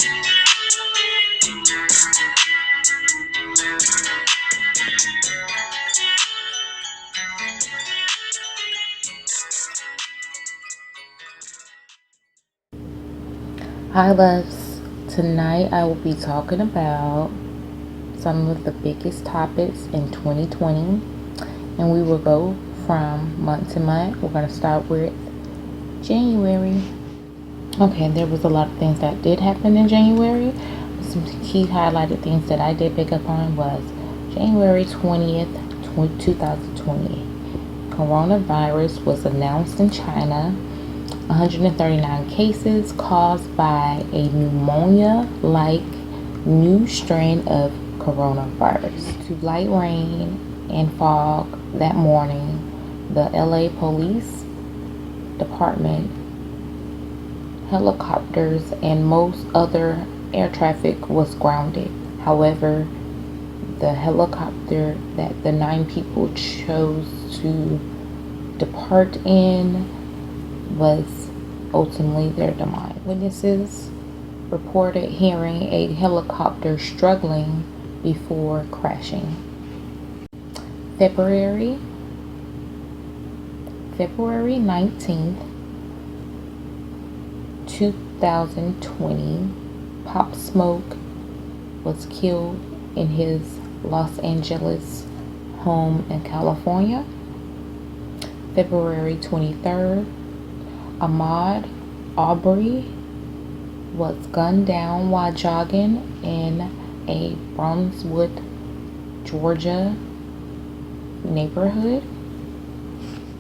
Hi, loves. Tonight I will be talking about some of the biggest topics in 2020, and we will go from month to month. We're going to start with January. Okay, there was a lot of things that did happen in January. Some key highlighted things that I did pick up on was January 20th, 2020. Coronavirus was announced in China. 139 cases caused by a pneumonia-like new strain of coronavirus. To light rain and fog that morning, the LA Police Department, helicopters, and most other air traffic was grounded. However, the helicopter that the 9 people chose to depart in was ultimately their demise. Witnesses reported hearing a helicopter struggling before crashing. February 19th, 2020, Pop Smoke was killed in his Los Angeles home in California. February 23rd, Ahmaud Arbery was gunned down while jogging in a Brunswick, Georgia neighborhood.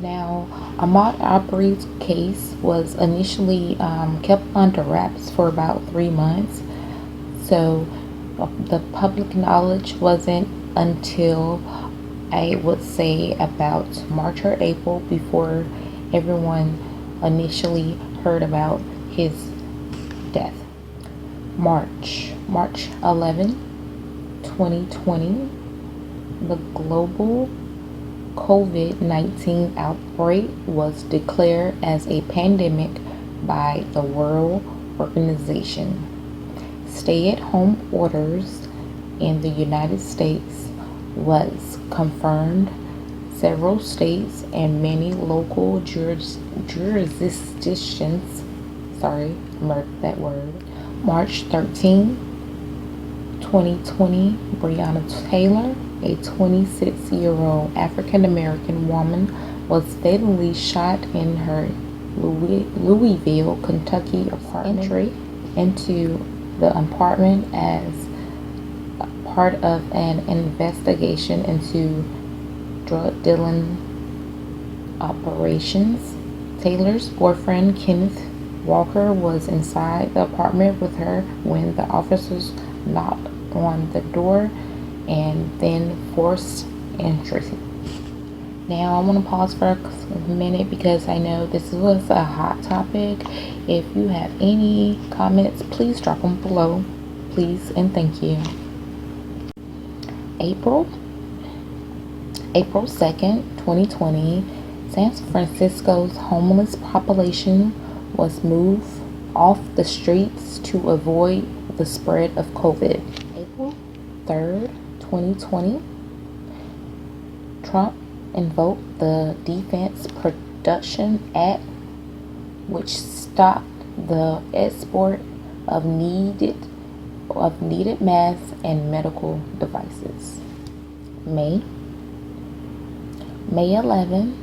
Now, Ahmaud Arbery's case was initially kept under wraps for about 3 months, so the public knowledge wasn't until, I would say, about March or April before everyone initially heard about his death. March 11, 2020, the global COVID-19 outbreak was declared as a pandemic by the World Organization. Stay-at-home orders in the United States was confirmed. Several states and many local jurisdictions, March 13, 2020, Breonna Taylor, a 26-year-old African-American woman, was fatally shot in her Louisville, Kentucky apartment. Entry into the apartment as part of an investigation into drug dealing operations. Taylor's boyfriend, Kenneth Walker, was inside the apartment with her when the officers knocked on the door and then forced entry. Now I want to pause for a minute because I know this was a hot topic. If you have any comments, please drop them below, please and thank you. April 2nd, 2020, San Francisco's homeless population was moved off the streets to avoid the spread of COVID. April 3rd, 2020, Trump invoked the Defense Production Act, which stopped the export of needed masks and medical devices. May 11,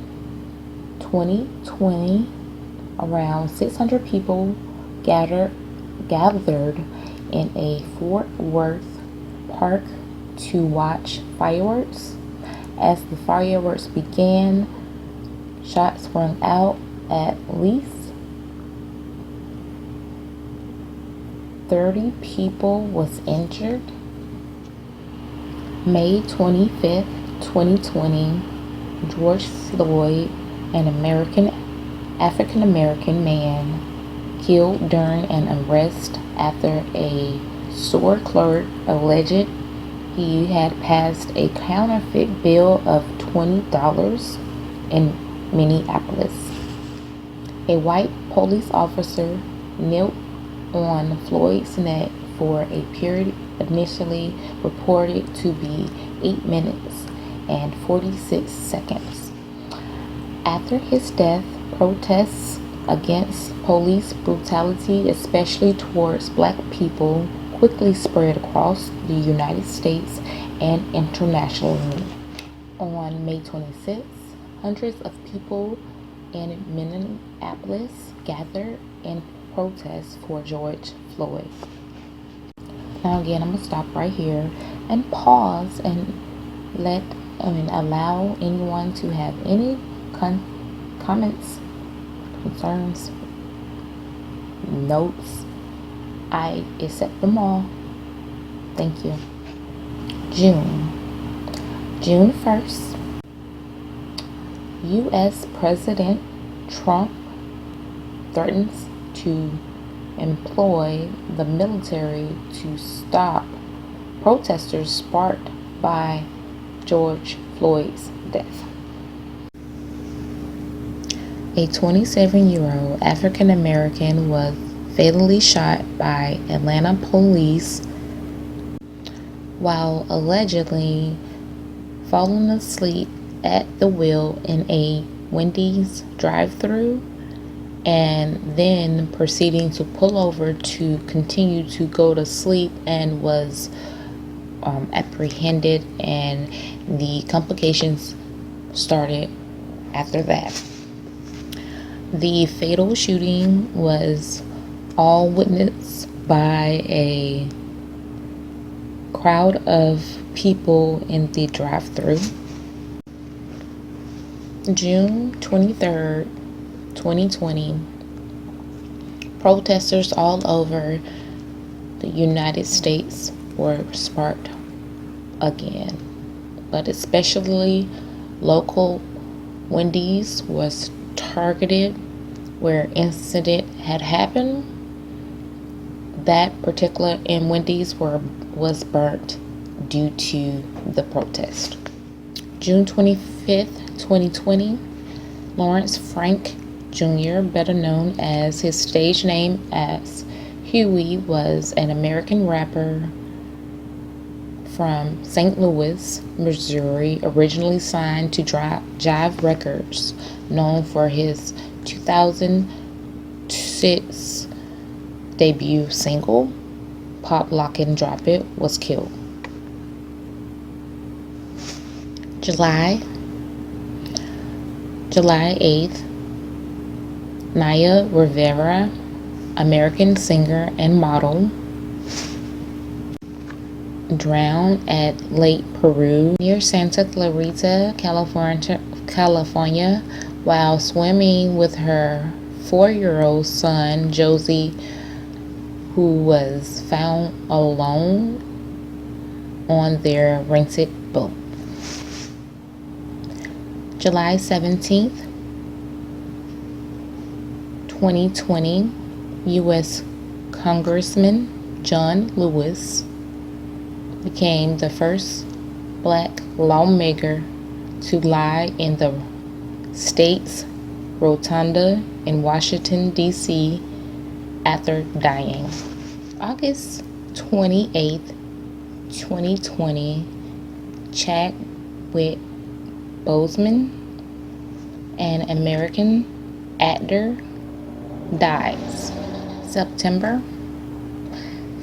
2020, around 600 people gathered in a Fort Worth park to watch fireworks. As the fireworks began, shots rang out. At least 30 people was injured. May 25th, 2020, George Floyd, an African-American man, killed during an arrest after a store clerk alleged he had passed a counterfeit bill of $20 in Minneapolis. A white police officer knelt on Floyd's neck for a period initially reported to be 8 minutes and 46 seconds. After his death, protests against police brutality, especially towards black people, quickly spread across the United States and internationally. On May 26, hundreds of people in Minneapolis gathered in protest for George Floyd. Now again, I'm gonna stop right here and pause and allow anyone to have any comments, concerns, notes. I accept them all. Thank you. June 1st, U.S. President Trump threatens to employ the military to stop protesters sparked by George Floyd's death. A 27-year-old African American was fatally shot by Atlanta police while allegedly falling asleep at the wheel in a Wendy's drive-thru and then proceeding to pull over to continue to go to sleep, and was apprehended, and the complications started after that. The fatal shooting was all witnessed by a crowd of people in the drive-thru. June 23rd, 2020, protesters all over the United States were sparked again, but especially local Wendy's was targeted where incident had happened. That particular in Wendy's was burnt due to the protest. June 25th, 2020, Lawrence Frank Jr., better known as his stage name as Huey, was an American rapper from St. Louis, Missouri, originally signed to Jive Records, known for his 2006 debut single, Pop, Lock, and Drop It, was killed. July 8th, Naya Rivera, American singer and model, drowned at Lake Peru near Santa Clarita, California, while swimming with her 4-year-old son, Josie, who was found alone on their rented boat. July 17th, 2020, U.S. Congressman John Lewis became the first black lawmaker to lie in the state's rotunda in Washington, D.C. after dying. August 28th, 2020, Chadwick Boseman, an American actor, dies. September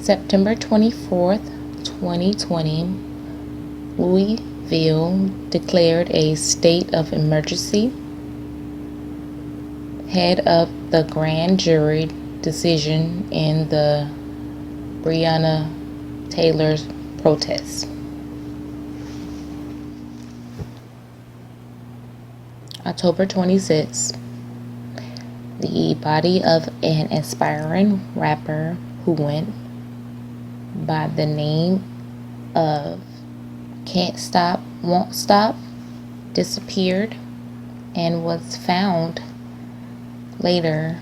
24th, 2020, Louisville declared a state of emergency ahead of the grand jury decision in the Breonna Taylor protest. October 26th, the body of an aspiring rapper who went by the name of Can't Stop, Won't Stop disappeared and was found later.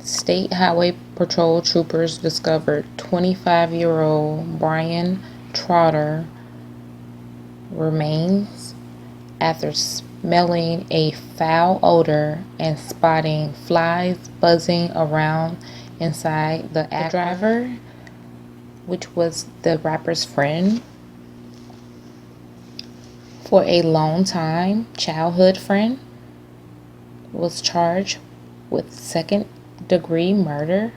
State Highway Patrol troopers discovered 25-year-old Brian Trotter remains after smelling a foul odor and spotting flies buzzing around inside the driver, which was the rapper's friend for a long time, childhood friend, was charged with second-degree murder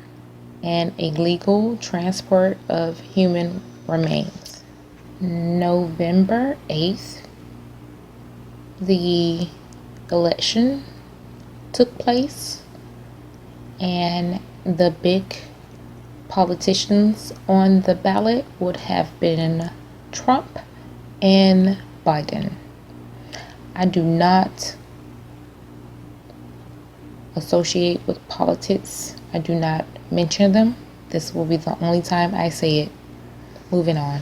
and illegal transport of human remains. November 8th, the election took place, and the big politicians on the ballot would have been Trump and Biden. I do not associate with politics. I do not mention them. This will be the only time I say it. Moving on.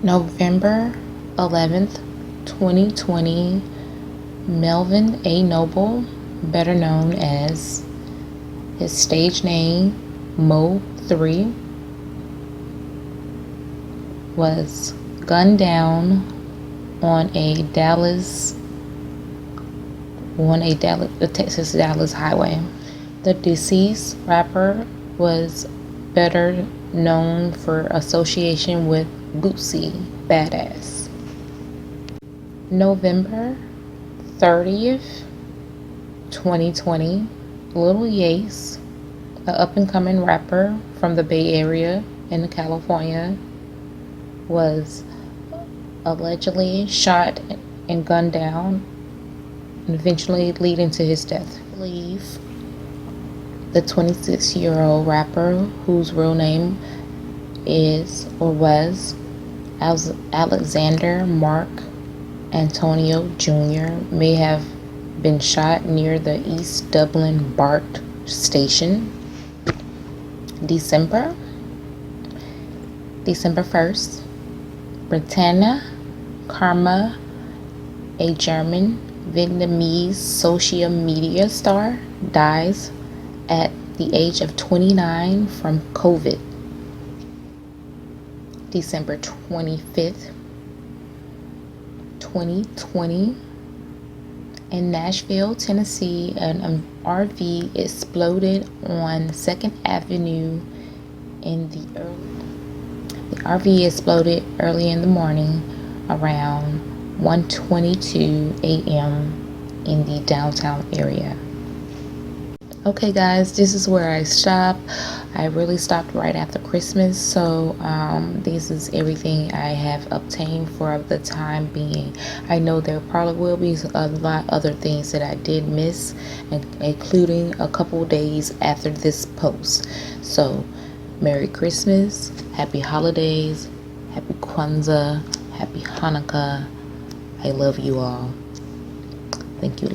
November 11th, 2020, Melvin A. Noble, better known as his stage name Mo 3, was gunned down on the Texas-Dallas highway. The deceased rapper was better known for association with Boosie Badass. November 30th, 2020, Lil Yase, an up-and-coming rapper from the Bay Area in California, was allegedly shot and gunned down, and eventually leading to his death. I believe the 26-year-old rapper, whose real name is or was Alexander Mark Antonio Jr., may have been shot near the East Dublin BART station. December 1st, Britannia Karma, a German Vietnamese social media star, dies at the age of 29 from COVID. December 25th, 2020, in Nashville, Tennessee, an RV exploded on 2nd Avenue The RV exploded early in the morning around 1:22 a.m. in the downtown area. Okay guys, this is where I stop. I really stopped right after Christmas, so this is everything I have obtained for the time being. I know there probably will be a lot other things that I did miss, including a couple days after this post. So Merry Christmas, Happy Holidays, Happy Kwanzaa, Happy Hanukkah. I love you all. Thank you.